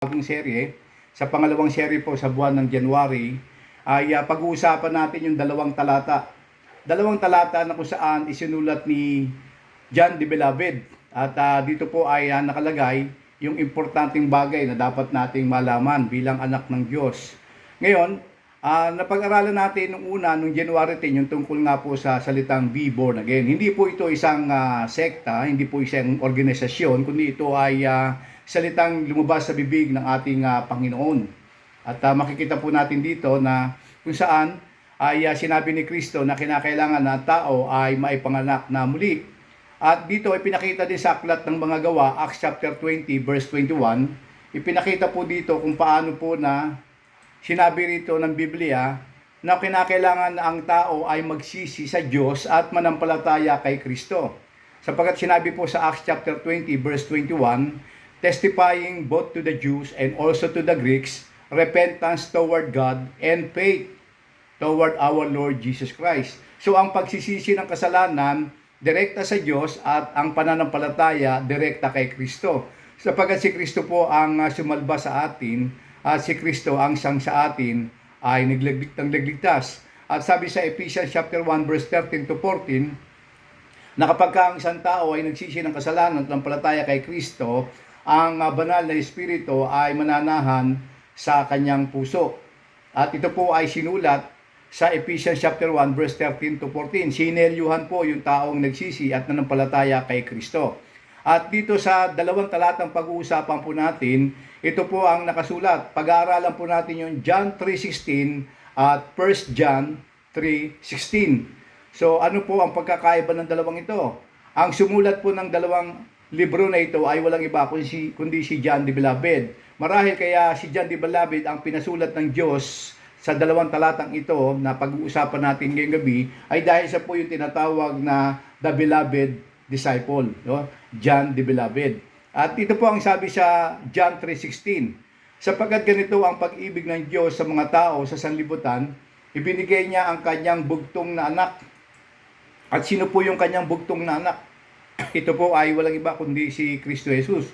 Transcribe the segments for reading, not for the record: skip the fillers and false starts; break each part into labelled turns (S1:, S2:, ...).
S1: Bagong serye. Sa pangalawang serye po sa buwan ng January ay pag-uusapan natin yung dalawang talata. Dalawang talata na kung saan isinulat ni John the Beloved. At dito po ay nakalagay yung importanteng bagay na dapat nating malaman bilang anak ng Diyos. Ngayon, napag-aralan natin nung January 10, yung tungkol nga po sa salitang be born again. Hindi po ito isang sekta, hindi po isang organisasyon, kundi ito ay salitang lumabas sa bibig ng ating Panginoon. At makikita po natin dito na kung saan ay sinabi ni Kristo na kinakailangan na tao ay maipanganak na muli. At dito ay pinakita din sa aklat ng mga gawa, Acts chapter 20 verse 21, ipinakita po dito kung paano po na sinabi rito ng Biblia na kinakailangan na ang tao ay magsisi sa Diyos at manampalataya kay Kristo. Sapagkat sinabi po sa Acts chapter 20 verse 21, testifying both to the Jews and also to the Greeks, repentance toward God and faith toward our Lord Jesus Christ. So ang pagsisisi ng kasalanan, direkta sa Diyos, at ang pananampalataya, direkta kay Kristo. Sapagkat si Kristo po ang sumalba sa atin, at si Kristo ang siyang sa atin ay nagligtas. At sabi sa Ephesians chapter 1 verse 13 to 14, na kapag ang isang tao ay nagsisi ng kasalanan at nampalataya kay Kristo, ang banal na Espiritu ay mananahan sa kanyang puso. At ito po ay sinulat sa Ephesians chapter 1 verse 13 to 14. Sinelyuhan po yung taong nagsisi at nanampalataya kay Kristo. At dito sa dalawang talatang pag-uusapan po natin, ito po ang nakasulat. Pag-aaralan po natin yung John 3:16 at 1 John 3:16. So ano po ang pagkakaiba ng dalawang ito? Ang sumulat po ng dalawang libro na ito ay walang iba kundi si John the Beloved. Marahil kaya si John the Beloved ang pinasulat ng Diyos sa dalawang talatang ito na pag-uusapan natin ngayong gabi, ay dahil sa po yung tinatawag na the Beloved Disciple, no? John the Beloved. At ito po ang sabi sa John 3:16, sapagkat ganito ang pag-ibig ng Diyos sa mga tao sa sanlibutan, ibinigay niya ang kanyang bugtong na anak. At sino po yung kanyang bugtong na anak? Ito po ay walang iba kundi si Kristo Jesus.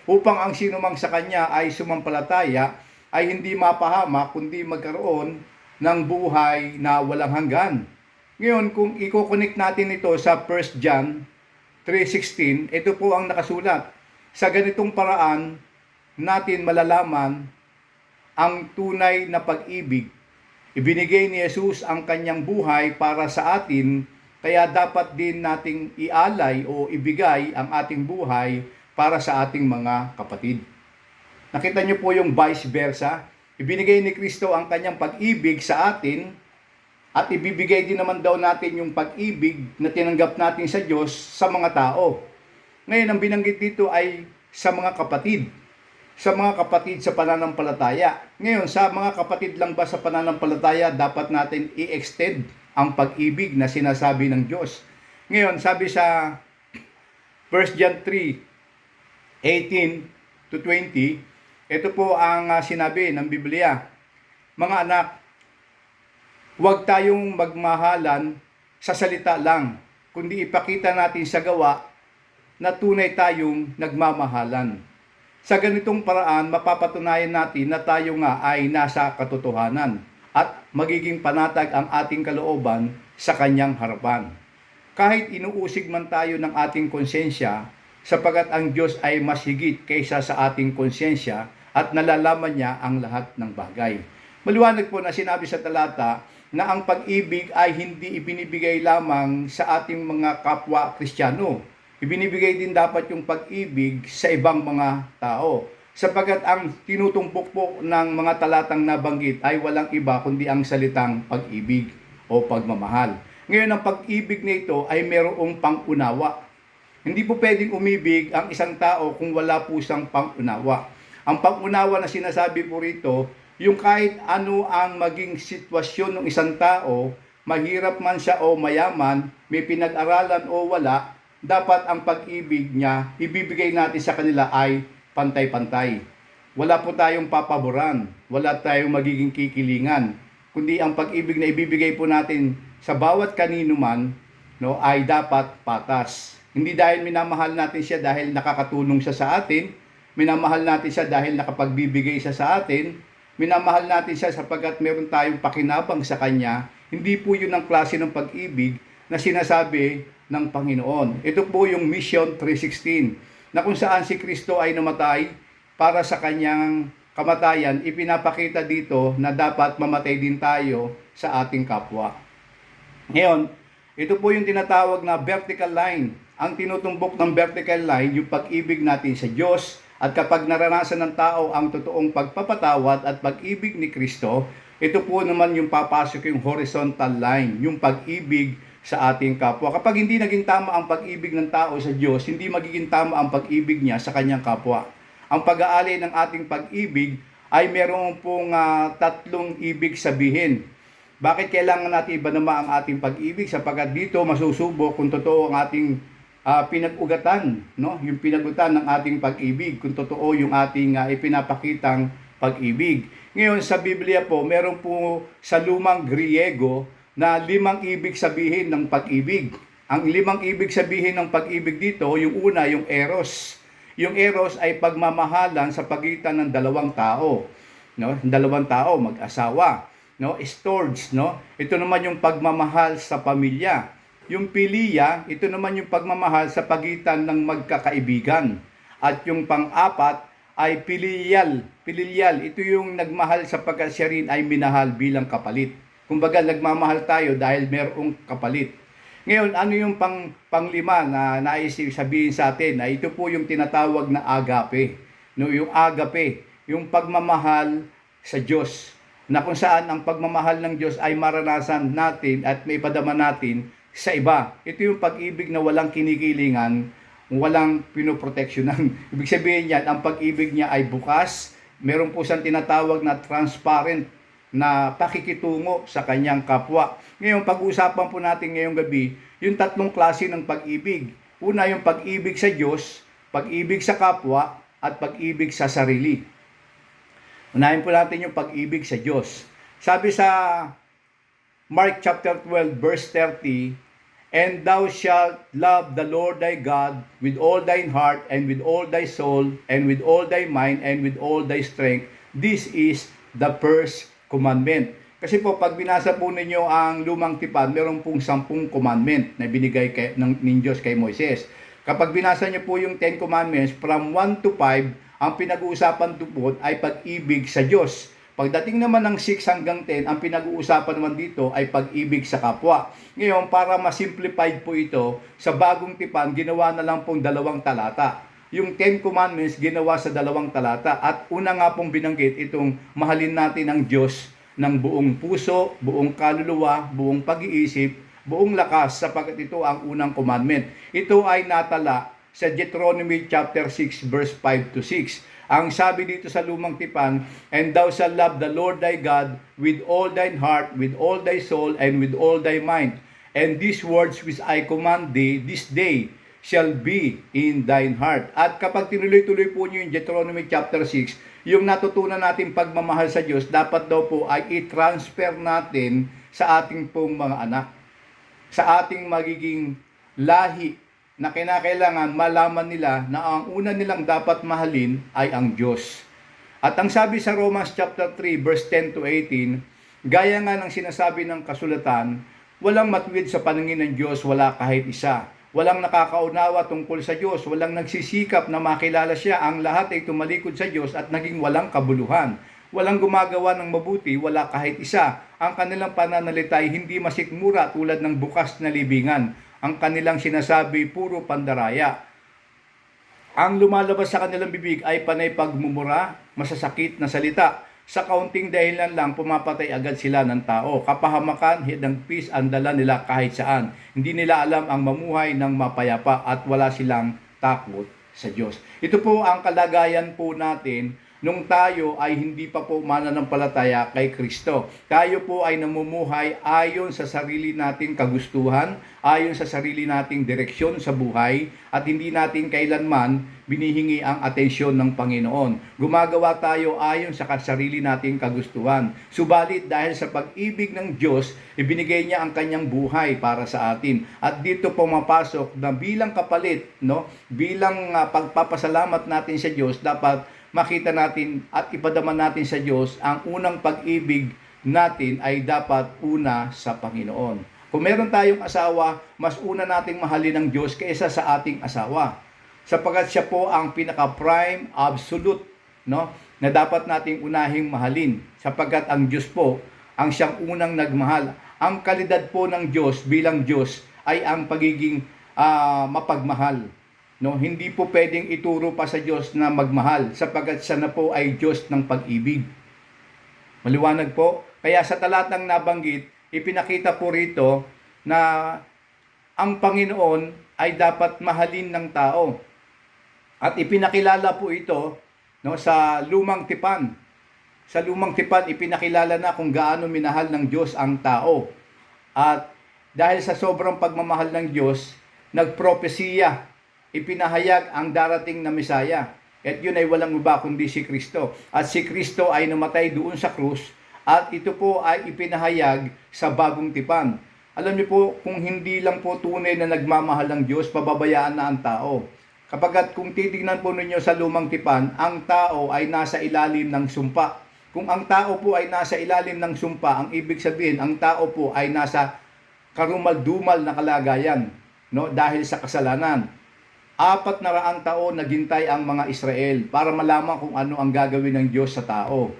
S1: Upang ang sinumang sa kanya ay sumampalataya ay hindi mapahamak kundi magkaroon ng buhay na walang hanggan. Ngayon, kung i-connect natin ito sa 1 John 3:16, ito po ang nakasulat. Sa ganitong paraan natin malalaman ang tunay na pag-ibig. Ibinigay ni Jesus ang kanyang buhay para sa atin, kaya dapat din nating ialay o ibigay ang ating buhay para sa ating mga kapatid. Nakita niyo po yung vice versa. Ibinigay ni Kristo ang kanyang pag-ibig sa atin, at ibibigay din naman daw natin yung pag-ibig na tinanggap natin sa Diyos sa mga tao. Ngayon, ang binanggit dito ay sa mga kapatid. Sa mga kapatid sa pananampalataya. Ngayon, sa mga kapatid lang ba sa pananampalataya dapat natin i-extend ang pag-ibig na sinasabi ng Diyos? Ngayon, sabi sa 1 John 3:18 to 20, ito po ang sinabi ng Biblia. Mga anak, huwag tayong magmahalan sa salita lang, kundi ipakita natin sa gawa na tunay tayong nagmamahalan. Sa ganitong paraan, mapapatunayan natin na tayo nga ay nasa katotohanan at magiging panatag ang ating kalooban sa kanyang harapan. Kahit inuusig man tayo ng ating konsensya, sapagat ang Diyos ay mas higit kaysa sa ating konsensya at nalalaman niya ang lahat ng bagay. Maliwanag po na sinabi sa talata na ang pag-ibig ay hindi ibinibigay lamang sa ating mga kapwa Kristiyano. Ibinibigay din dapat yung pag-ibig sa ibang mga tao. Sapagat ang tinutumpok po ng mga talatang nabanggit ay walang iba kundi ang salitang pag-ibig o pagmamahal. Ngayon, ang pag-ibig na ito ay mayroong pang-unawa. Hindi po pwedeng umibig ang isang tao kung wala po siyang pang-unawa. Ang pang-unawa na sinasabi po rito, yung kahit ano ang maging sitwasyon ng isang tao, mahirap man siya o mayaman, may pinag-aralan o wala, dapat ang pag-ibig niya, ibibigay natin sa kanila ay pantay-pantay. Wala po tayong papaboran, wala tayong magiging kikilingan, kundi ang pag-ibig na ibibigay po natin sa bawat kanino man, no, ay dapat patas. Hindi dahil minamahal natin siya dahil nakakatulong siya sa atin, Minamahal natin siya dahil nakapagbibigay siya sa atin. Minamahal natin siya sapagkat meron tayong pakinabang sa Kanya. Hindi po yun ang klase ng pag-ibig na sinasabi ng Panginoon. Ito po yung Mission 3:16 na kung saan si Kristo ay namatay para sa Kanyang kamatayan. Ipinapakita dito na dapat mamatay din tayo sa ating kapwa. Ngayon, ito po yung tinatawag na vertical line. Ang tinutumbok ng vertical line, yung pag-ibig natin sa Diyos. At kapag naranasan ng tao ang totoong pagpapatawad at pag-ibig ni Kristo, ito po naman yung papasok yung horizontal line, yung pag-ibig sa ating kapwa. Kapag hindi naging tama ang pag-ibig ng tao sa Diyos, hindi magiging tama ang pag-ibig niya sa kanyang kapwa. Ang pag-aali ng ating pag-ibig ay meron pong tatlong ibig sabihin. Bakit kailangan natin ibanama ang ating pag-ibig? Sapagkat dito masusubok kung totoo ang ating pinag-ugatan, no? Yung pinagutan ng ating pag-ibig, kung totoo yung ating ipinapakitang pag-ibig. Ngayon sa Biblia po, meron po sa lumang Griego na 5 ibig sabihin ng pag-ibig. Ang 5 ibig sabihin ng pag-ibig dito, yung una, yung eros. Yung eros ay pagmamahalan sa pagitan ng dalawang tao, no? Dalawang tao, mag-asawa, no? Storge, no? Ito naman yung pagmamahal sa pamilya. Yung philia, ito naman yung pagmamahal sa pagitan ng magkakaibigan. At yung pang-apat ay filial. Filial, ito yung nagmahal sapagkat siya rin ay minahal bilang kapalit. Kumbaga, nagmamahal tayo dahil mayroong kapalit. Ngayon, ano yung panglima na nais sabihin sa atin? Na ito po yung tinatawag na agape. No, yung agape, yung pagmamahal sa Diyos. Na kung saan ang pagmamahal ng Diyos ay maranasan natin at may padama natin sa iba. Ito yung pag-ibig na walang kinikilingan, walang pinoproteksyonan. Ibig sabihin niyan, ang pag-ibig niya ay bukas. Meron po siyang tinatawag na transparent na pakikitungo sa kanyang kapwa. Ngayon, pag-uusapan po natin ngayong gabi, yung tatlong klase ng pag-ibig. Una, yung pag-ibig sa Diyos, pag-ibig sa kapwa, at pag-ibig sa sarili. Unahin po natin yung pag-ibig sa Diyos. Sabi sa Mark chapter 12 verse 30, "And thou shalt love the Lord thy God with all thine heart and with all thy soul and with all thy mind and with all thy strength. This is the first commandment." Kasi po pag binasa po ninyo ang Lumang Tipan, meron pong 10 commandment na binigay ng Diyos kay Moises. Kapag binasa niyo po yung 10 commandments from 1 to 5, ang pinag-uusapan po ay pag-ibig sa Diyos. Pagdating naman ng 6 hanggang 10, ang pinag-uusapan naman dito ay pag-ibig sa kapwa. Ngayon, para ma-simplified po ito, sa Bagong Tipan, ginawa na lang pong 2 talata. Yung 10 Commandments, ginawa sa 2 talata. At una nga pong binanggit itong mahalin natin ang Diyos ng buong puso, buong kaluluwa, buong pag-iisip, buong lakas, sapagkat ito ang unang commandment. Ito ay natala sa Deuteronomy chapter 6 verse 5 to 6. Ang sabi dito sa Lumang Tipan, "And thou shalt love the Lord thy God with all thine heart, with all thy soul, and with all thy mind. And these words which I command thee this day shall be in thine heart." At kapag tinuloy-tuloy po niyo yung Deuteronomy chapter 6, yung natutunan natin pagmamahal sa Diyos, dapat daw po ay i-transfer natin sa ating pong mga anak. Sa ating magiging lahi na kinakailangan malaman nila na ang una nilang dapat mahalin ay ang Diyos. At ang sabi sa Romans chapter 3 verse 10 to 18, gaya nga ng sinasabi ng kasulatan, "Walang matuwid sa paningin ng Diyos, wala kahit isa. Walang nakakaunawa tungkol sa Diyos, walang nagsisikap na makilala siya. Ang lahat ay tumalikod sa Diyos at naging walang kabuluhan. Walang gumagawa ng mabuti, wala kahit isa. Ang kanilang pananalita ay hindi masikmura tulad ng bukas na libingan. Ang kanilang sinasabi, puro pandaraya. Ang lumalabas sa kanilang bibig ay panay pagmumura, masasakit na salita. Sa kaunting dahilan lang, pumapatay agad sila ng tao. Kapahamakan, hidangpis ang dala nila kahit saan. Hindi nila alam ang mamuhay ng mapayapa at wala silang takot sa Diyos." Ito po ang kalagayan po natin nung tayo ay hindi pa po mananampalataya kay Kristo. Tayo po ay namumuhay ayon sa sarili nating kagustuhan, ayon sa sarili nating direksyon sa buhay, at hindi natin kailanman binihingi ang atensyon ng Panginoon. Gumagawa tayo ayon sa sarili nating kagustuhan. Subalit dahil sa pag-ibig ng Diyos, ibinigay niya ang kanyang buhay para sa atin. At dito pumapasok na bilang kapalit, bilang pagpapasalamat natin sa Diyos, dapat makita natin at ipadama natin sa Diyos ang unang pag-ibig natin ay dapat una sa Panginoon. Kung meron tayong asawa, mas una nating mahalin ang Diyos kaysa sa ating asawa. Sapagkat siya po ang pinaka-prime absolute, na dapat nating unahing mahalin. Sapagkat ang Diyos po ang siyang unang nagmahal. Ang kalidad po ng Diyos bilang Diyos ay ang pagiging mapagmahal. Hindi po pwedeng ituro pa sa Diyos na magmahal sapagkat siya na po ay Diyos ng pag-ibig. Maliwanag po. Kaya sa talatang nabanggit, ipinakita po rito na ang Panginoon ay dapat mahalin ng tao. At ipinakilala po ito sa Lumang Tipan. Sa Lumang Tipan, ipinakilala na kung gaano minahal ng Diyos ang tao. At dahil sa sobrang pagmamahal ng Diyos, nagpropesiya, ipinahayag ang darating na Mesaya. At yun ay walang iba kundi si Kristo. At si Kristo ay namatay doon sa krus. At ito po ay ipinahayag sa Bagong Tipan. Alam niyo po, kung hindi lang po tunay na nagmamahal ng Diyos, pababayaan na ang tao. Kapag kung titignan po ninyo sa Lumang Tipan, ang tao ay nasa ilalim ng sumpa. Kung ang tao po ay nasa ilalim ng sumpa, ang ibig sabihin, ang tao po ay nasa karumal-dumal na kalagayan, dahil sa kasalanan. 400 taon naghintay ang mga Israel para malaman kung ano ang gagawin ng Diyos sa tao.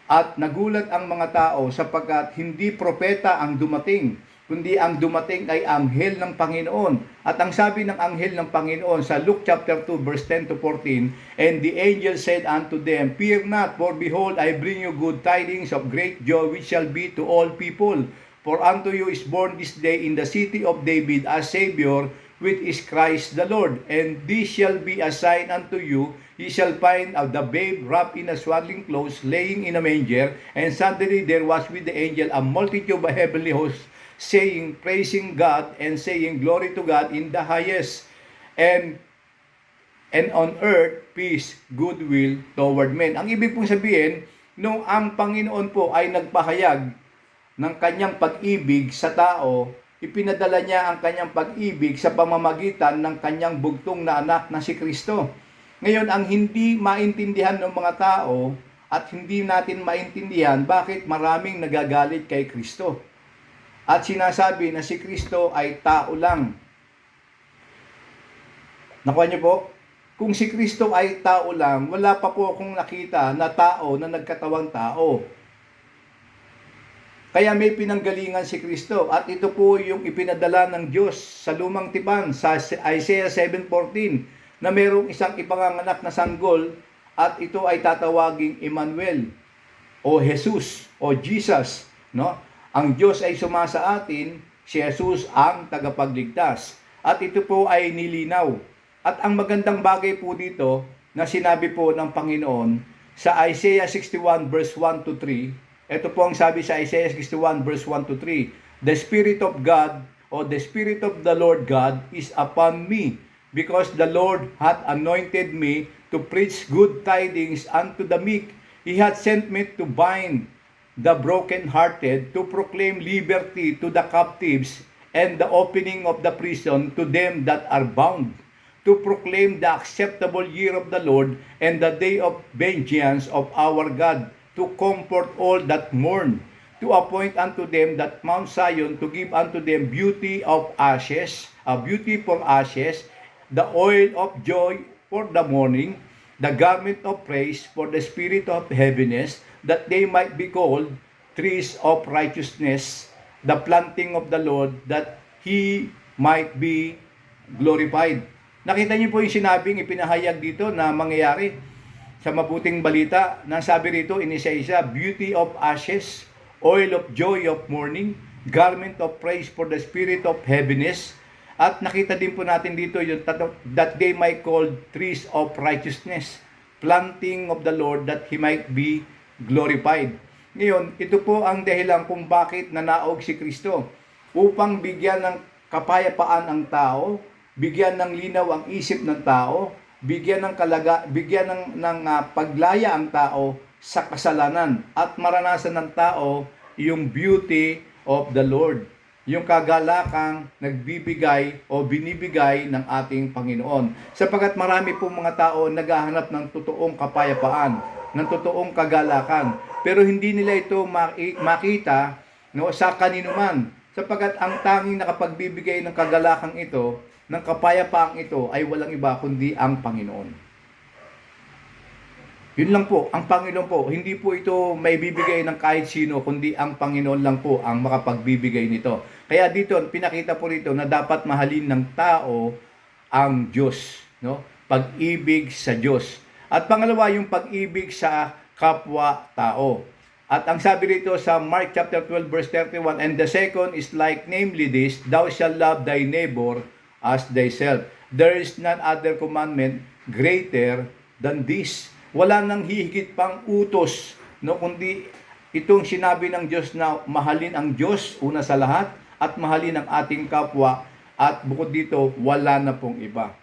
S1: At nagulat ang mga tao sapagkat hindi propeta ang dumating, kundi ang dumating ay anghel ng Panginoon. At ang sabi ng anghel ng Panginoon sa Luke chapter 2 verse 10 to 14, "And the angel said unto them, Fear not, for behold, I bring you good tidings of great joy, which shall be to all people. For unto you is born this day in the city of David a Savior, which is Christ the Lord. And this shall be a sign unto you, ye shall find the babe wrapped in a swaddling clothes, laying in a manger. And suddenly there was with the angel a multitude of heavenly hosts, saying, praising God, and saying, Glory to God in the highest, and on earth peace, goodwill toward men." Ang ibig pong sabihin, nung ang Panginoon po ay nagpahayag ng kanyang pag-ibig sa tao, ipinadala niya ang kanyang pag-ibig sa pamamagitan ng kanyang bugtong na anak na si Kristo. Ngayon, ang hindi maintindihan ng mga tao at hindi natin maintindihan bakit maraming nagagalit kay Kristo. At sinasabi na si Kristo ay tao lang. Nakuha niyo po? Kung si Kristo ay tao lang, wala pa po akong nakita na tao na nagkatawang tao. Kaya may pinanggalingan si Kristo. At ito po yung ipinadala ng Diyos sa Lumang Tipan, sa Isaiah 7:14, na mayroong isang ipanganganak na sanggol at ito ay tatawaging Emmanuel o Jesus o Jesus. Ang Diyos ay sumasa atin, si Jesus ang tagapagligtas. At ito po ay nilinaw. At ang magandang bagay po dito na sinabi po ng Panginoon sa Isaiah 61 verse 1 to 3, ito po ang sabi sa Isaiah 61 verse 1 to 3, "The Spirit of God, or the Spirit of the Lord God is upon me, because the Lord hath anointed me to preach good tidings unto the meek. He hath sent me to bind the brokenhearted, to proclaim liberty to the captives, and the opening of the prison to them that are bound, to proclaim the acceptable year of the Lord, and the day of vengeance of our God, to comfort all that mourn, to appoint unto them that Mount Zion, to give unto them beauty of ashes, a beauty for ashes, the oil of joy for the mourning, the garment of praise for the spirit of heaviness, that they might be called trees of righteousness, the planting of the Lord, that He might be glorified." Nakita niyo po yung sinabing ipinahayag dito na mangyayari sa mabuting balita, na sabi rito, inisa-isa, beauty of ashes, oil of joy of mourning, garment of praise for the spirit of heaviness. At nakita din po natin dito yung that they might call trees of righteousness. planting of the Lord that He might be glorified. Ngayon, ito po ang dahilan kung bakit nanaog si Kristo. Upang bigyan ng kapayapaan ang tao, bigyan ng linaw ang isip ng tao, bigyan ng paglaya ang tao sa kasalanan at maranasan ng tao yung beauty of the Lord, yung kagalakang nagbibigay o binibigay ng ating Panginoon. Sapagkat marami pong mga tao naghahanap ng totoong kapayapaan, ng totoong kagalakan, pero hindi nila ito makita, no, sa kaninuman. Sapagkat ang tanging nakapagbibigay ng kagalakang ito, ng kapayapaang ito, ay walang iba kundi ang Panginoon. Yun lang po, ang Panginoon po, hindi po ito may bibigay ng kahit sino, kundi ang Panginoon lang po ang makapagbibigay nito. Kaya dito, pinakita po rito na dapat mahalin ng tao ang Diyos, no? Pag-ibig sa Diyos. At pangalawa, yung pag-ibig sa kapwa-tao. At ang sabi rito sa Mark chapter 12 verse 31, and the second is like, namely this, thou shalt love thy neighbor as thyself. There is none other commandment greater than this. Wala nang hihigit pang utos, no, kundi itong sinabi ng Diyos na mahalin ang Diyos una sa lahat at mahalin ang ating kapwa, at bukod dito wala na pong iba.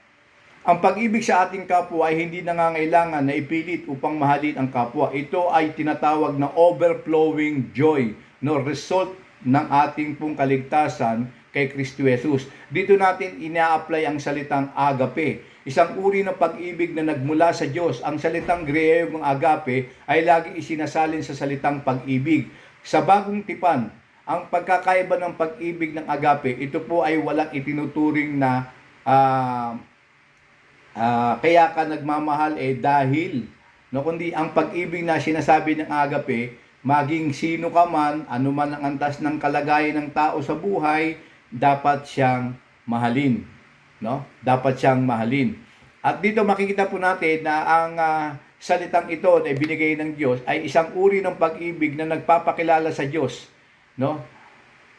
S1: Ang pag-ibig sa ating kapwa ay hindi nangangailangan na ipilit upang mahalin ang kapwa. Ito ay tinatawag na overflowing joy, no, result ng ating pong kaligtasan kay Kristo Jesus. Dito natin ina-apply ang salitang agape, isang uri ng pag-ibig na nagmula sa Diyos. Ang salitang Griegong agape ay lagi isinasalin sa salitang pag-ibig. Sa Bagong Tipan, ang pagkakaiba ng pag-ibig ng agape, ito po ay walang itinuturing na kaya ka nagmamahal dahil, no, kundi ang pag-ibig na sinasabi ng agape, maging sino ka man, anuman ang antas ng kalagayan ng tao sa buhay, dapat siyang mahalin, no? Dapat siyang mahalin. At dito makikita po natin na ang salitang ito na ibinigay ng Diyos ay isang uri ng pag-ibig na nagpapakilala sa Diyos, no?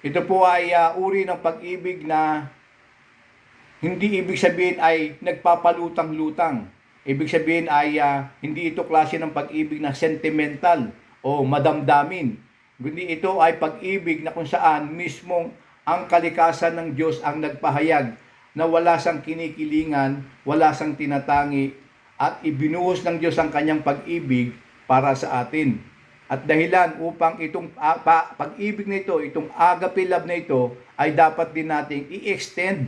S1: Ito po ay uri ng pag-ibig na hindi ibig sabihin ay nagpapalutang-lutang. Ibig sabihin ay hindi ito klase ng pag-ibig na sentimental o madamdamin. Kundi ito ay pag-ibig na kung saan mismong ang kalikasan ng Diyos ang nagpahayag na wala sang kinikilingan, wala sang tinatangi, at ibinuhos ng Diyos ang kanyang pag-ibig para sa atin. At dahilan upang itong pag-ibig na ito, itong agape love na ito, ay dapat din nating i-extend,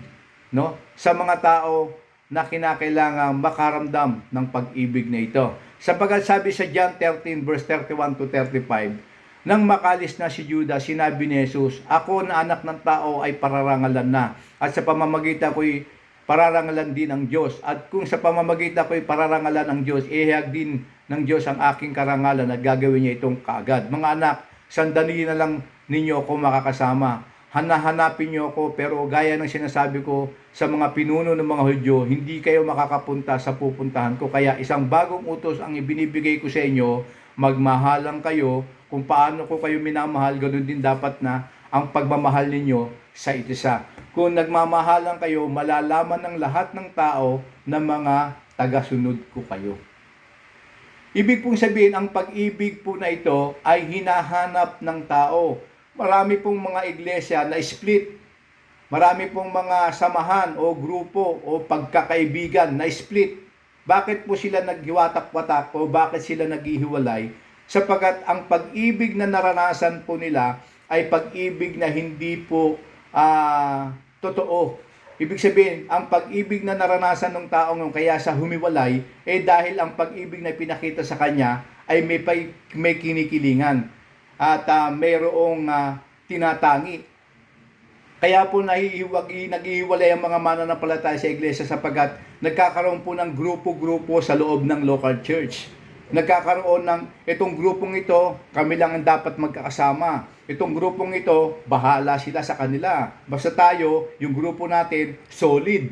S1: no, sa mga tao na kinakailangan makaramdam ng pag-ibig na ito. Sapagkat sabi sa John 13 verse 31 to 35, nang makalis na si Judas, sinabi ni Jesus, ako na anak ng tao ay pararangalan na, at sa pamamagitan ko'y pararangalan din ang Diyos. At kung sa pamamagitan ko'y pararangalan ang Diyos, ihayag din ng Diyos ang aking karangalan at gagawin niya itong kaagad. Mga anak, sandali na lang ninyo ako makakasama. Hanahanapin niyo ako, pero gaya ng sinasabi ko sa mga pinuno ng mga Hudyo, hindi kayo makakapunta sa pupuntahan ko. Kaya isang bagong utos ang ibinibigay ko sa inyo, magmahalan kayo. Kung paano ko kayo minamahal, ganoon din dapat na ang pagmamahal ninyo sa isa. Kung nagmamahalan kayo, malalaman ng lahat ng tao na mga tagasunod ko kayo. Ibig pong sabihin, ang pag-ibig po na ito ay hinahanap ng tao. Marami pong mga iglesia na split. Marami pong mga samahan o grupo o pagkakaibigan na split. Bakit po sila naghiwatak-watak o bakit sila naghihiwalay? Sapagkat ang pag-ibig na naranasan po nila ay pag-ibig na hindi po totoo. Ibig sabihin, ang pag-ibig na naranasan ng taong yung kaya sa humiwalay, dahil ang pag-ibig na pinakita sa kanya ay may kinikilingan at mayroong tinatangi. Kaya po naghihiwalay ang mga mananampalataya sa iglesia sapagkat nagkakaroon po ng grupo-grupo sa loob ng local church. Nagkakaroon ng itong grupong ito, kami lang ang dapat magkakasama. Itong grupong ito, bahala sila sa kanila. Basta tayo, yung grupo natin, solid.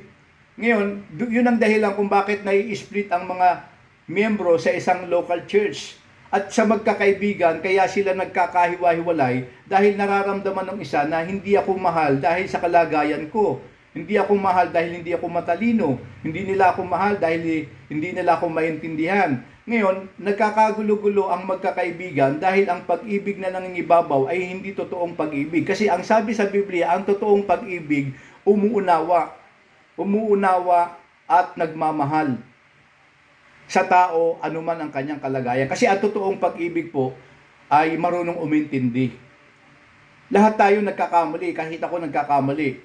S1: Ngayon, yun ang dahilan kung bakit nai-split ang mga miyembro sa isang local church. At sa magkakaibigan, kaya sila nagkakahiwa-hiwalay dahil nararamdaman ng isa na hindi ako mahal dahil sa kalagayan ko. Hindi ako mahal dahil hindi ako matalino. Hindi nila ako mahal dahil hindi nila ako maintindihan. Ngayon, nagkakagulo-gulo ang magkakaibigan dahil ang pag-ibig na nangingibabaw ay hindi totoong pag-ibig. Kasi ang sabi sa Biblia, ang totoong pag-ibig, umuunawa. Umuunawa at nagmamahal sa tao, anuman ang kanyang kalagayan. Kasi ang totoong pag-ibig po ay marunong umintindi. Lahat tayo nagkakamali, kahit ako nagkakamali.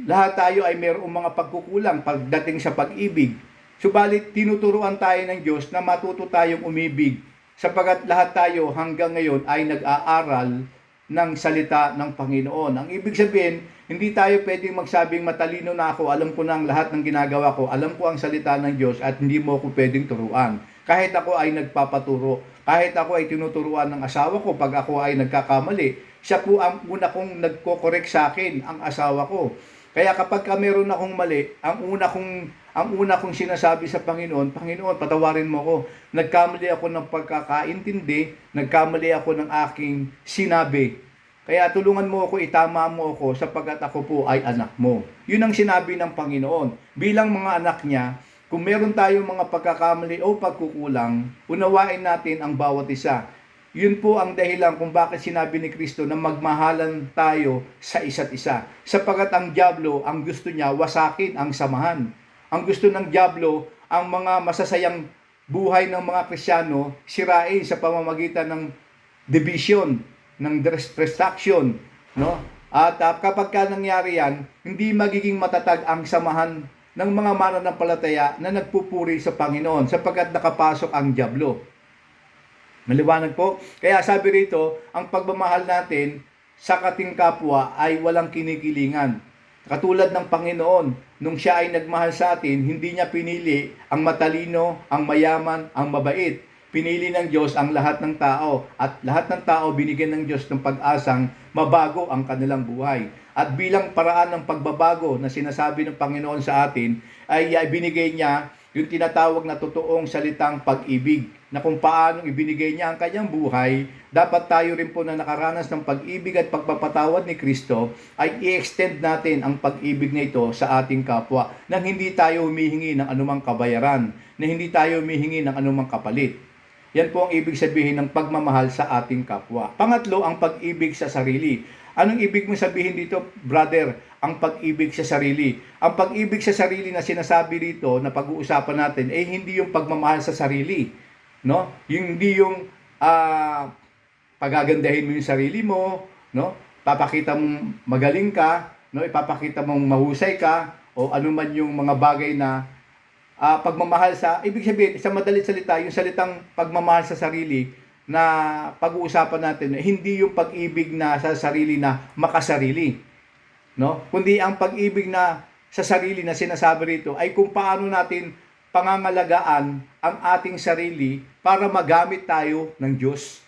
S1: Lahat tayo ay mayroong mga pagkukulang pagdating sa pag-ibig. Subalit, tinuturuan tayo ng Diyos na matuto tayong umibig sapagat lahat tayo hanggang ngayon ay nag-aaral ng salita ng Panginoon. Ang ibig sabihin, hindi tayo pwedeng magsabing matalino na ako, alam ko na ang lahat ng ginagawa ko, alam ko ang salita ng Diyos at hindi mo ako pwedeng turuan. Kahit ako ay nagpapaturo, kahit ako ay tinuturuan ng asawa ko pag ako ay nagkakamali, siya po ang una kong nagko-correct sa akin, ang asawa ko. Kaya kapag meron akong mali, ang una kong sinasabi sa Panginoon, Panginoon, patawarin mo ako. Nagkamali ako ng pagkakaintindi, nagkamali ako ng aking sinabi. Kaya tulungan mo ako, itama mo ako sapagkat ako po ay anak mo. Yun ang sinabi ng Panginoon. Bilang mga anak niya, kung meron tayong mga pagkakamali o pagkukulang, unawain natin ang bawat isa. Yun po ang dahilan kung bakit sinabi ni Kristo na magmahalan tayo sa isa't isa. Sapagkat ang dyablo, ang gusto niya, wasakin ang samahan. Ang gusto ng dyablo, ang mga masasayang buhay ng mga Kristiyano, sirain sa pamamagitan ng division, ng destruction. No? At kapag nangyari yan, hindi magiging matatag ang samahan ng mga mananampalataya na nagpupuri sa Panginoon sapagkat nakapasok ang dyablo. Maliwanag po. Kaya sabi rito, ang pagmamahal natin sa kating kapwa ay walang kinikilingan. Katulad ng Panginoon, nung siya ay nagmahal sa atin, hindi niya pinili ang matalino, ang mayaman, ang mabait. Pinili ng Diyos ang lahat ng tao at lahat ng tao binigyan ng Diyos ng pag-asang mabago ang kanilang buhay. At bilang paraan ng pagbabago na sinasabi ng Panginoon sa atin, ay binigay niya yung tinatawag na totoong salitang pag-ibig, na kung paano ibinigay niya ang kanyang buhay, dapat tayo rin po na nakaranas ng pag-ibig at pagpapatawad ni Kristo, ay i-extend natin ang pag-ibig na ito sa ating kapwa, nang hindi tayo humihingi ng anumang kabayaran, na hindi tayo humihingi ng anumang kapalit. Yan po ang ibig sabihin ng pagmamahal sa ating kapwa. Pangatlo, ang pag-ibig sa sarili. Anong ibig mo sabihin dito, brother? Ang pag-ibig sa sarili. Ang pag-ibig sa sarili na sinasabi dito, na pag-uusapan natin, ay hindi yung pagmamahal sa sarili. No? Hindi yung pagagandahin mo yung sarili mo, no? Papakita mong magaling ka, no? Ipapakita mong mahusay ka, o ano man yung mga bagay na pagmamahal sa, ibig sabihin, sa madalit salita, yung salitang pagmamahal sa sarili na pag-uusapan natin, hindi yung pag-ibig na sa sarili na makasarili, no? Kundi ang pag-ibig na sa sarili na sinasabi rito ay kung paano natin pangangalagaan ang ating sarili para magamit tayo ng Diyos.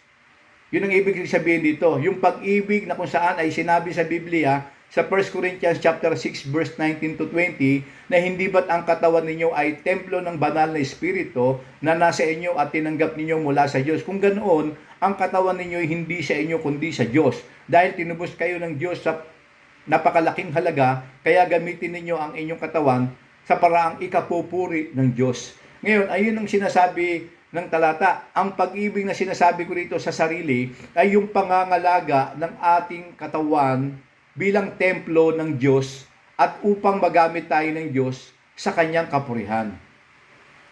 S1: Yun ang ibig sabihin dito. Yung pag-ibig na kung saan ay sinabi sa Biblia, sa 1 Corinthians chapter 6 verse 19 to 20, na hindi ba't ang katawan ninyo ay templo ng banal na Espiritu na nasa inyo at tinanggap ninyo mula sa Diyos. Kung ganoon, ang katawan ninyo ay hindi sa inyo kundi sa Diyos. Dahil tinubos kayo ng Diyos sa napakalaking halaga, kaya gamitin ninyo ang inyong katawan sa paraang ikapupuri ng Diyos. Ngayon, ayun ang sinasabi ng talata. Ang pag-ibig na sinasabi ko rito sa sarili ay yung pangangalaga ng ating katawan bilang templo ng Diyos at upang magamit tayo ng Diyos sa kanyang kapurihan.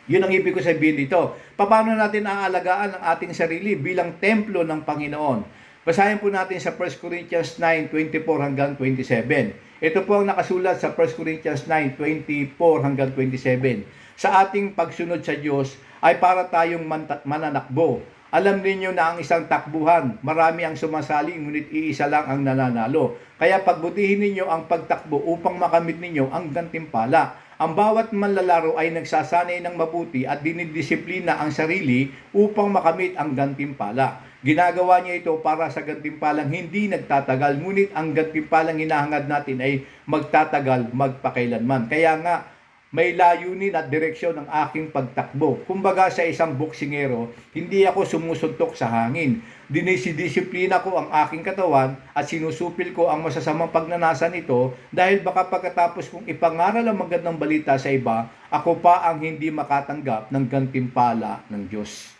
S1: Yun ang ibig ko sabihin dito. Paano natin aalagaan ang ating sarili bilang templo ng Panginoon? Basahin po natin sa 1 Corinthians 9:24 hanggang 27. Ito po ang nakasulat sa 1 Corinthians 9:24 hanggang 27. Sa ating pagsunod sa Diyos ay para tayong mananakbo. Alam niyo na ang isang takbuhan, marami ang sumasali, ngunit iisa lang ang nananalo. Kaya pagbutihin ninyo ang pagtakbo upang makamit ninyo ang gantimpala. Ang bawat manlalaro ay nagsasanay ng mabuti at dinidisiplina ang sarili upang makamit ang gantimpala. Ginagawa niya ito para sa gantimpalang hindi nagtatagal, ngunit ang gantimpalang hinahangad natin ay magtatagal magpakailanman. Kaya nga, may layunin at direksyon ang aking pagtakbo. Kumbaga sa isang boksingero, hindi ako sumusuntok sa hangin. Dinisidisiplina ko ang aking katawan at sinusupil ko ang masasamang pagnanasa nito dahil baka pagkatapos kong ipangaral ang magandang balita sa iba, ako pa ang hindi makatanggap ng gantimpala ng Diyos.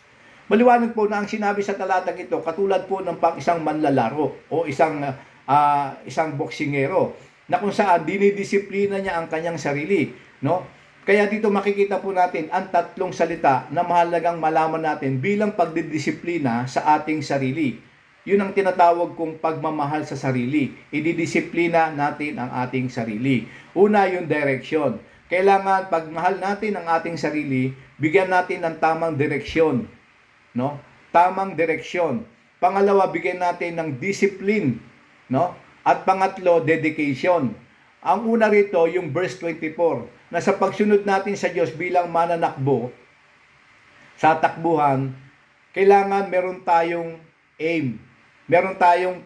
S1: Maliwanag po na ang sinabi sa talatang ito, katulad po ng isang manlalaro o isang boksingero na kung saan dinidisiplina niya ang kanyang sarili, no? Kaya dito makikita po natin ang tatlong salita na mahalagang malaman natin bilang pagdidisiplina sa ating sarili. Yun ang tinatawag kong pagmamahal sa sarili. Ididisiplina natin ang ating sarili. Una, yung direction. Kailangan pagmahal natin ang ating sarili, bigyan natin ng tamang direksyon, no? Tamang direksyon. Pangalawa, bigyan natin ng discipline, no? At pangatlo, dedication. Ang una rito, yung verse 24, na sa pagsunod natin sa Diyos bilang mananakbo sa takbuhan, kailangan meron tayong aim. Meron tayong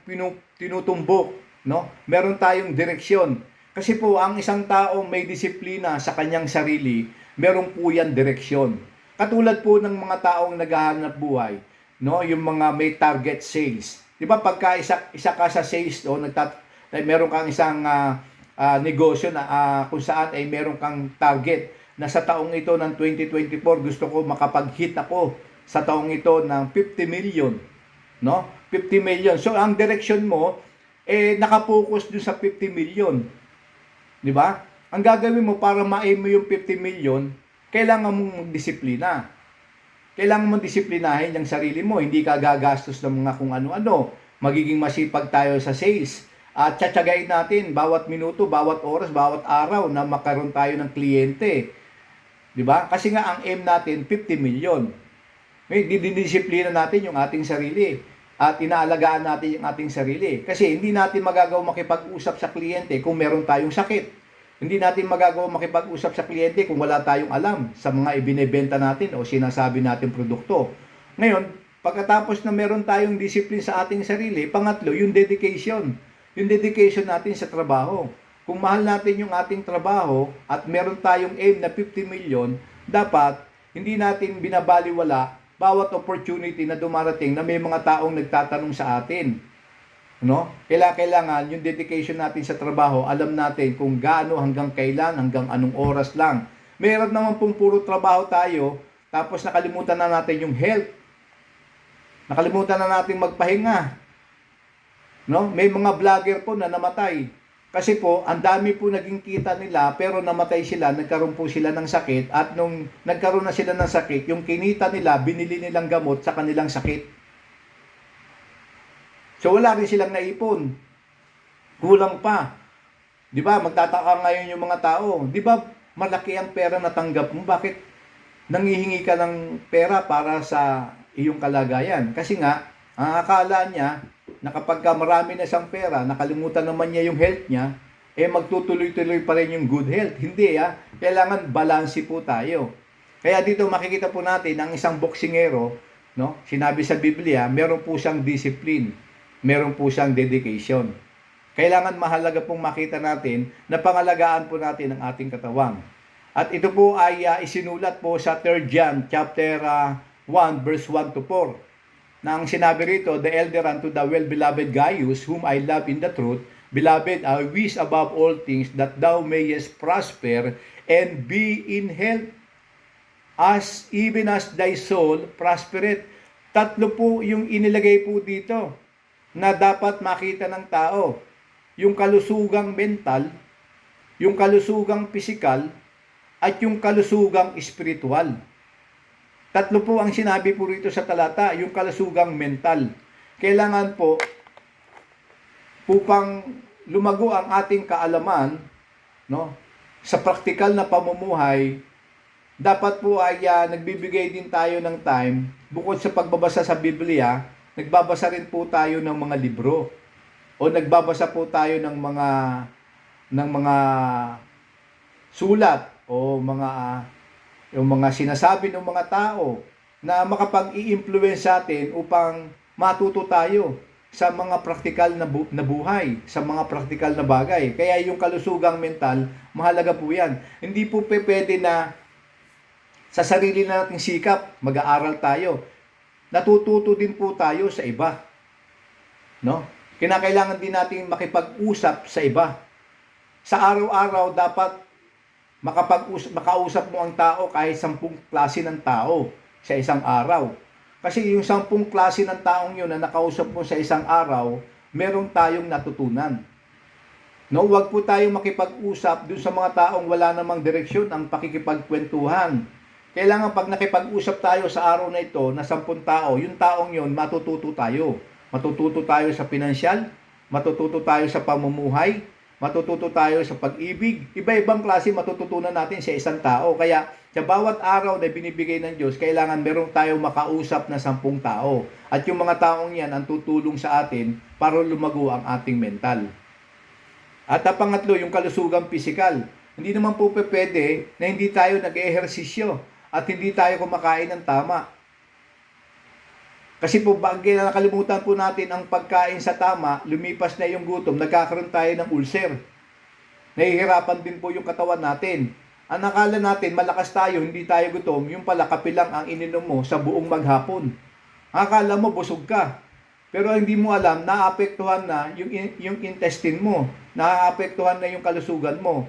S1: tinutumbok, no? Meron tayong direksyon. Kasi po, ang isang taong may disiplina sa kanyang sarili, meron po yan direksyon. Katulad po ng mga taong naghahanap buhay, no? Yung mga may target sales. Di ba pagka isa ka sa sales o meron kang isang negosyo na kung saan ay meron kang target na sa taong ito ng 2024 gusto ko makapag-hit ako sa taong ito ng 50 million, no? 50 million. So ang direction mo nakapokus dun sa 50 million. Di ba? Ang gagawin mo para ma-aim mo yung 50 million, kailangan mong magdisiplina. Kailangan mong disiplinahin yung sarili mo. Hindi ka gagastos ng mga kung ano-ano. Magiging masipag tayo sa sales. At tsatsagain natin bawat minuto, bawat oras, bawat araw na makaroon tayo ng kliyente. Di ba? Kasi nga ang aim natin, 50 million. Didisiplina natin yung ating sarili. At inaalagaan natin yung ating sarili. Kasi hindi natin magagawa makipag-usap sa kliyente kung meron tayong sakit. Hindi natin magagawa makipag-usap sa kliyente kung wala tayong alam sa mga ibinebenta natin o sinasabi natin produkto. Ngayon, pagkatapos na meron tayong discipline sa ating sarili, pangatlo, yung dedication. Yung dedication natin sa trabaho. Kung mahal natin yung ating trabaho at meron tayong aim na 50 million, dapat hindi natin binabaliwala bawat opportunity na dumarating na may mga taong nagtatanong sa atin. No? Kailangan yung dedication natin sa trabaho, alam natin kung gaano hanggang kailan, hanggang anong oras lang. Meron naman pong puro trabaho tayo, tapos nakalimutan na natin yung health. Nakalimutan na natin magpahinga. No? May mga vlogger po na namatay. Kasi po, ang dami po naging kita nila, pero namatay sila, nagkaroon po sila ng sakit, at nung nagkaroon na sila ng sakit, yung kinita nila, binili nilang gamot sa kanilang sakit. So wala rin silang naipon. Kulang pa. 'Di ba? Magtataka ngayon yung mga tao. 'Di ba malaki ang pera na tanggap mo? Bakit nanghihingi ka ng pera para sa iyong kalagayan? Kasi nga, ang akala niya na kapag marami na siyang pera, nakalimutan naman niya yung health niya, magtutuloy-tuloy pa rin yung good health. Hindi Kailangan balanse po tayo. Kaya dito makikita po natin ang isang boksingero, no? Sinabi sa Biblia, meron po siyang discipline. Meron po siyang dedication. Kailangan mahalaga pong makita natin na pangalagaan po natin ang ating katawan. At ito po ay isinulat po sa 3 John chapter 1 verse 1 to 4. Na ang sinabi rito, the elder unto the well-beloved Gaius, whom I love in the truth, beloved, I wish above all things that thou mayest prosper and be in health, even as thy soul prospereth. Tatlo po yung inilagay po dito na dapat makita ng tao. Yung kalusugang mental, yung kalusugang pisikal, at yung kalusugang espiritual. Tatlo po ang sinabi po rito sa talata, yung kalusugang mental. Kailangan po, upang lumago ang ating kaalaman, no, sa praktikal na pamumuhay, dapat po ay nagbibigay din tayo ng time, bukod sa pagbabasa sa Biblia, nagbabasa rin po tayo ng mga libro o nagbabasa po tayo ng mga sulat o yung mga sinasabi ng mga tao na makapag-i-influence sa atin upang matuto tayo sa mga praktikal na buhay, sa mga praktikal na bagay. Kaya yung kalusugang mental, mahalaga po yan. Hindi po pwede na sa sarili nating sikap, mag-aaral tayo. Natututo din po tayo sa iba. No? Kinakailangan din natin makipag-usap sa iba. Sa araw-araw, dapat makausap mo ang tao kahit 10 klase ng tao sa isang araw. Kasi yung 10 klase ng taong yun na nakausap mo sa isang araw, meron tayong natutunan. No, wag po tayong makipag-usap dun sa mga taong wala namang direksyon ang pakikipagkwentuhan. Kailangan pag nakipag-usap tayo sa araw na ito na 10 tao, yung taong yun matututo tayo. Matututo tayo sa pinansyal, matututo tayo sa pamumuhay, matututo tayo sa pag-ibig. Iba-ibang klase matututunan natin sa isang tao. Kaya sa bawat araw na binibigay ng Diyos, kailangan meron tayong makausap na 10 tao. At yung mga taong yan ang tutulong sa atin para lumago ang ating mental. At ang pangatlo, yung kalusugang pisikal. Hindi naman po pwede na hindi tayo nag-ehersisyo at hindi tayo kumakain ng tama. Kasi po, nakalimutan po natin ang pagkain sa tama, lumipas na yung gutom, nagkakaroon tayo ng ulcer. Nahihirapan din po yung katawan natin. Ang akala natin, malakas tayo, hindi tayo gutom, yung pala kapilang ang ininom mo sa buong maghapon. Akala mo, busog ka. Pero hindi mo alam, naapektuhan na yung intestine mo, naapektuhan na yung kalusugan mo,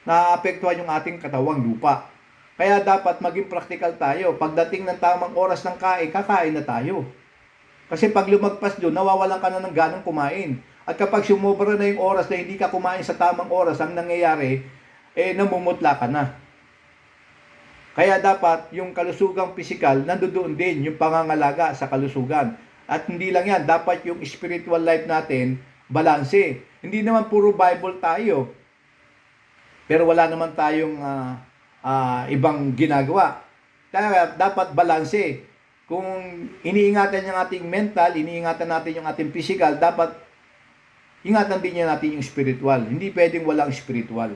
S1: naapektuhan yung ating katawang lupa. Kaya dapat maging practical tayo. Pagdating ng tamang oras ng kain, kakain na tayo. Kasi pag lumagpas doon, nawawalan ka na ng ganong kumain. At kapag sumobra na yung oras na hindi ka kumain sa tamang oras, ang nangyayari, namumutla ka na. Kaya dapat yung kalusugang pisikal, nandoon din yung pangangalaga sa kalusugan. At hindi lang yan, dapat yung spiritual life natin, balanse. Hindi naman puro Bible tayo. Pero wala naman tayong ibang ginagawa. Kaya dapat balanse. Kung iniingatan yung ating mental, iniingatan natin yung ating physical, dapat ingatan din natin yung spiritual. Hindi pwedeng walang spiritual.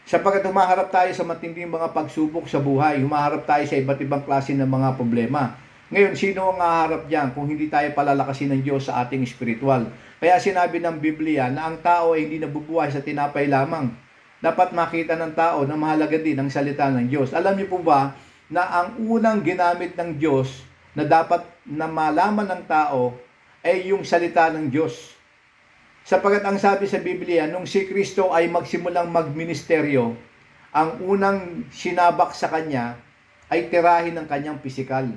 S1: Sapagkat humaharap tayo sa matinding mga pagsubok sa buhay, humaharap tayo sa iba't ibang klase ng mga problema. Ngayon, sino ang haharap diyan kung hindi tayo palalakasin ng Diyos sa ating spiritual? Kaya sinabi ng Biblia na ang tao ay hindi nabubuhay sa tinapay lamang. Dapat makita ng tao na mahalaga din ang salita ng Diyos. Alam niyo po ba na ang unang ginamit ng Diyos na dapat na malaman ng tao ay yung salita ng Diyos. Sapagkat ang sabi sa Biblia, nung si Kristo ay magsimulang magministeryo, ang unang sinabak sa kanya ay tirahin ng kanyang pisikal.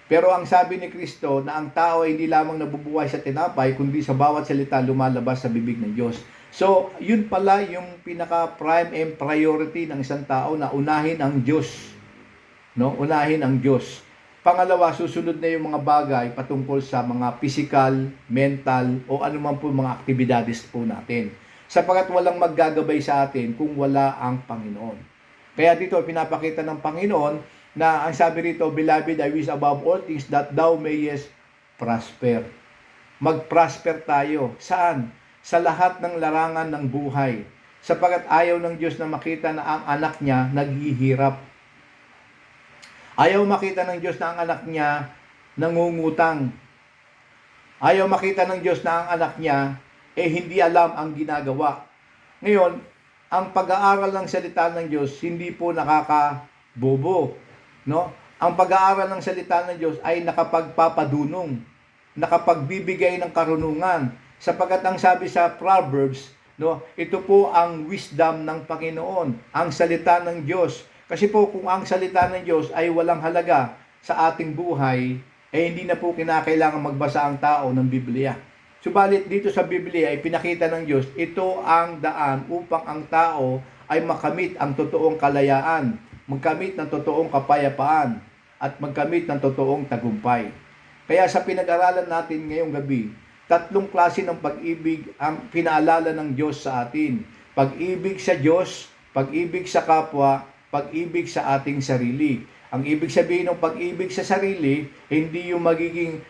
S1: Pero ang sabi ni Kristo na ang tao ay hindi lamang nabubuhay sa tinapay, kundi sa bawat salita lumalabas sa bibig ng Diyos. So, yun pala yung pinaka-prime and priority ng isang tao na unahin ang Diyos. No? Unahin ang Diyos. Pangalawa, susunod na yung mga bagay patungkol sa mga physical, mental, o anuman po mga aktibidades po natin. Sapagkat walang maggagabay sa atin kung wala ang Panginoon. Kaya dito, pinapakita ng Panginoon na ang sabi rito, Beloved, I wish above all things that thou mayest prosper. Mag-prosper tayo. Saan? Sa lahat ng larangan ng buhay. Sapagkat ayaw ng Diyos na makita na ang anak niya naghihirap. Ayaw makita ng Diyos na ang anak niya nangungutang. Ayaw makita ng Diyos na ang anak niya hindi alam ang ginagawa. Ngayon, ang pag-aaral ng salita ng Diyos hindi po nakakabobo. No? Ang pag-aaral ng salita ng Diyos ay nakapagpapadunong, nakapagbibigay ng karunungan. Sapagkat ang sabi sa Proverbs, no, ito po ang wisdom ng Panginoon, ang salita ng Diyos. Kasi po kung ang salita ng Diyos ay walang halaga sa ating buhay, hindi na po kinakailangan magbasa ang tao ng Biblia. Subalit dito sa Biblia ay pinakita ng Diyos, ito ang daan upang ang tao ay makamit ang totoong kalayaan, magkamit ng totoong kapayapaan, at magkamit ng totoong tagumpay. Kaya sa pinag-aralan natin ngayong gabi, 3 klase ng pag-ibig ang pinaalala ng Diyos sa atin. Pag-ibig sa Diyos, pag-ibig sa kapwa, pag-ibig sa ating sarili. Ang ibig sabihin ng pag-ibig sa sarili, hindi yung magiging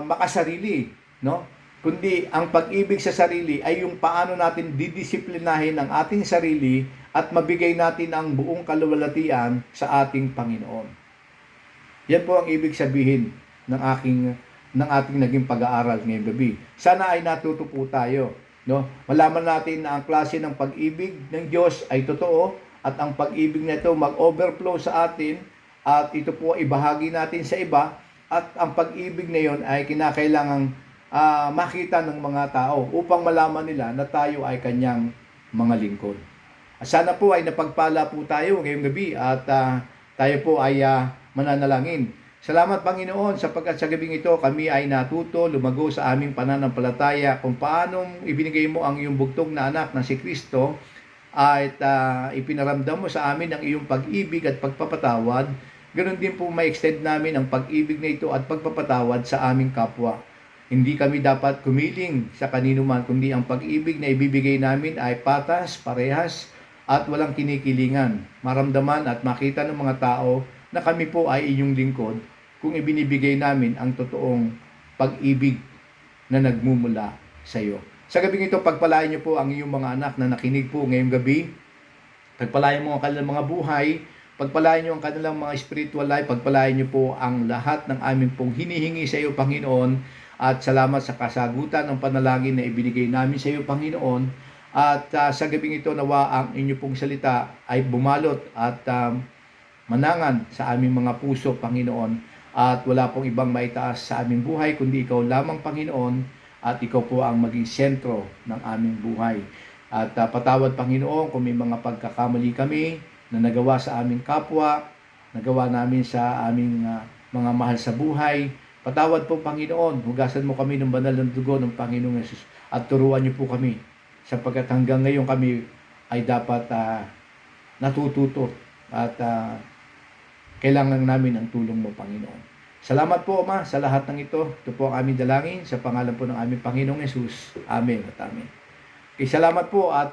S1: makasarili, no? Kundi ang pag-ibig sa sarili ay yung paano natin didisiplinahin ang ating sarili at mabigay natin ang buong kaluwalhatian sa ating Panginoon. Yan po ang ibig sabihin ng aking ng ating naging pag-aaral ngayong gabi. Sana ay natuto po tayo, no? Malaman natin na ang klase ng pag-ibig ng Diyos ay totoo at ang pag-ibig na ito mag-overflow sa atin at ito po ibahagi natin sa iba at ang pag-ibig na yon ay kinakailangang makita ng mga tao upang malaman nila na tayo ay kanyang mga lingkod. Sana po ay napagpala po tayo ngayong gabi at tayo po ay mananalangin. Salamat Panginoon sapagkat sa gabing ito kami ay natuto lumago sa aming pananampalataya kung paanong ibinigay mo ang iyong bugtong na anak na si Kristo at ipinaramdam mo sa amin ang iyong pag-ibig at pagpapatawad. Ganon din po ma-extend namin ang pag-ibig na ito at pagpapatawad sa aming kapwa. Hindi kami dapat kumiling sa kanino man, kundi ang pag-ibig na ibibigay namin ay patas, parehas, at walang kinikilingan. Maramdaman at makita ng mga tao na kami po ay inyong lingkod kung ibinibigay namin ang totoong pag-ibig na nagmumula sa iyo. Sa gabing ito, pagpalain niyo po ang iyong mga anak na nakinig po ngayong gabi. Pagpalain mo ang kanilang mga buhay, pagpalain niyo ang kanilang mga spiritual life, pagpalain niyo po ang lahat ng aming pong hinihingi sa iyo, Panginoon. At salamat sa kasagutan ng panalangin na ibinigay namin sa iyo, Panginoon. At sa gabing ito, nawa ang inyo pong salita ay bumalot at manangan sa aming mga puso, Panginoon. At wala pong ibang maitaas sa aming buhay, kundi ikaw lamang, Panginoon. At ikaw po ang maging sentro ng aming buhay. At patawad, Panginoon, kung may mga pagkakamali kami na nagawa sa aming kapwa, nagawa namin sa aming mga mahal sa buhay. Patawad po, Panginoon. Hugasan mo kami ng banal ng dugo ng Panginoong Yesus. At turuan niyo po kami. Sapagkat hanggang ngayon kami ay dapat natututo. At kailangan namin ang tulong mo, Panginoon. Salamat po, Ama, sa lahat ng ito. Ito po ang aming dalangin sa pangalan po ng aming Panginoong Yesus. Amen at amen. Okay, salamat po at